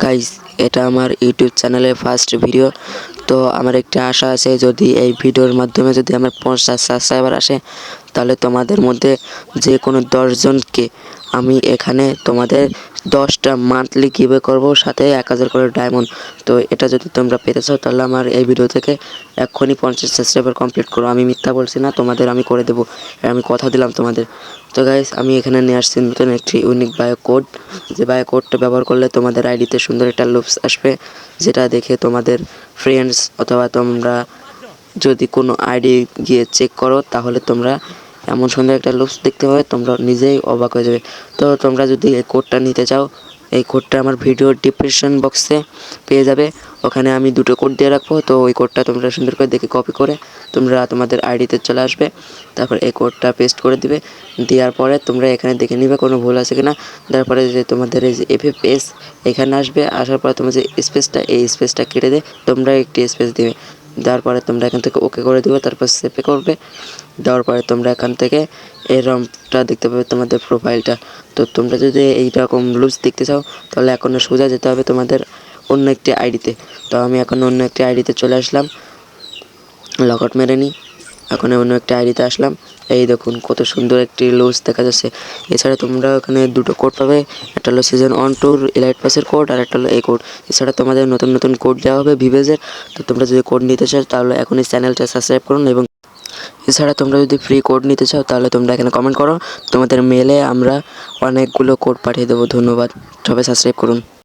Guys, এটা আমার YouTube চ্যানেলের ফার্স্ট ভিডিও। তো আমার একটা আশা আছে, যদি এই ভিডিওর মাধ্যমে যদি আমার 50 সাবস্ক্রাইবার আসে, তাহলে তোমাদের মধ্যে যে কোনো 10 জনকে আমি এখানে তোমাদের 10টা মান্থলি গিভওয়ে করব, সাথে 1000 করে ডায়মন্ড। তো এটা যদি তোমরা পেতে চাও তাহলে আমার এই ভিডিও থেকে এক্ষুনি 50 সাবস্ক্রাইবার কমপ্লিট করো। আমি মিথ্যা বলছি না, তোমাদের আমি করে দেবো, আমি কথা দিলাম তোমাদের। তো গাইস, আমি এখানে নিয়ে আসছি নতুন একটি ইউনিক বায়ো কোড। যে বায়ো কোডটা ব্যবহার করলে তোমাদের আইডিতে সুন্দর একটা লুপস আসবে, যেটা দেখে তোমাদের ফ্রেন্ডস অথবা তোমরা যদি কোনো আইডি গিয়ে চেক করো, তাহলে তোমরা এমন সুন্দর একটা লুকস দেখতে পাবে, তোমরা নিজেই অবাক হয়ে যাবে। তো তোমরা যদি এই কোডটা নিতে চাও, এই কোডটা আমার ভিডিওর ডিসক্রিপশন বক্সে পেয়ে যাবে। ওখানে আমি দুটো কোড দিয়ে রাখবো। তো ওই কোডটা তোমরা সুন্দর করে দেখে কপি করে তোমরা তোমাদের আইডিতে চলে আসবে, তারপর এই কোডটা পেস্ট করে দিবে। দেওয়ার পরে তোমরা এখানে দেখে নিবে কোনো ভুল আছে কিনা। তারপরে যে তোমাদের এই যে এফএফএস এখানে আসবে, আসার পরে তোমার যে স্পেসটা, এই স্পেসটা কেটে দিয়ে তোমরা একটি স্পেস দিবে। দেওয়ার পরে তোমরা এখান থেকে ওকে করে দিবে, তারপর সেভে করবে। দেওয়ার পরে তোমরা এখান থেকে এরকমটা দেখতে পাবে তোমাদের প্রোফাইলটা। তো তোমরা যদি এইরকম লুজ দেখতে চাও, তাহলে এখন সোজা যেতে হবে তোমাদের অন্য একটি আইডিতে। তো আমি এখন অন্য একটি আইডিতে চলে আসলাম, লগ আউট মেরে নিই। এখন অন্য একটা আইডিতে আসলাম। এই দেখুন কত সুন্দর একটি লুজ দেখা যাচ্ছে। এছাড়া তোমরা ওখানে দুটো কোড পাবে, একটা হলো সিজন 1-2 এলাইট পাসের কোড, আর একটা হলো এই কোড। এছাড়া তোমাদের নতুন নতুন কোড দেওয়া হবে ভিভেজের। তো তোমরা যদি কোড নিতে চাও তাহলে এখনই চ্যানেলটা সাবস্ক্রাইব করুন। এবং এছাড়া তোমরা যদি ফ্রি কোড নিতে চাও তাহলে তোমরা এখানে কমেন্ট করো, তোমাদের মেলে আমরা অনেকগুলো কোড পাঠিয়ে দেবো। ধন্যবাদ, সবাই সাবস্ক্রাইব করুন।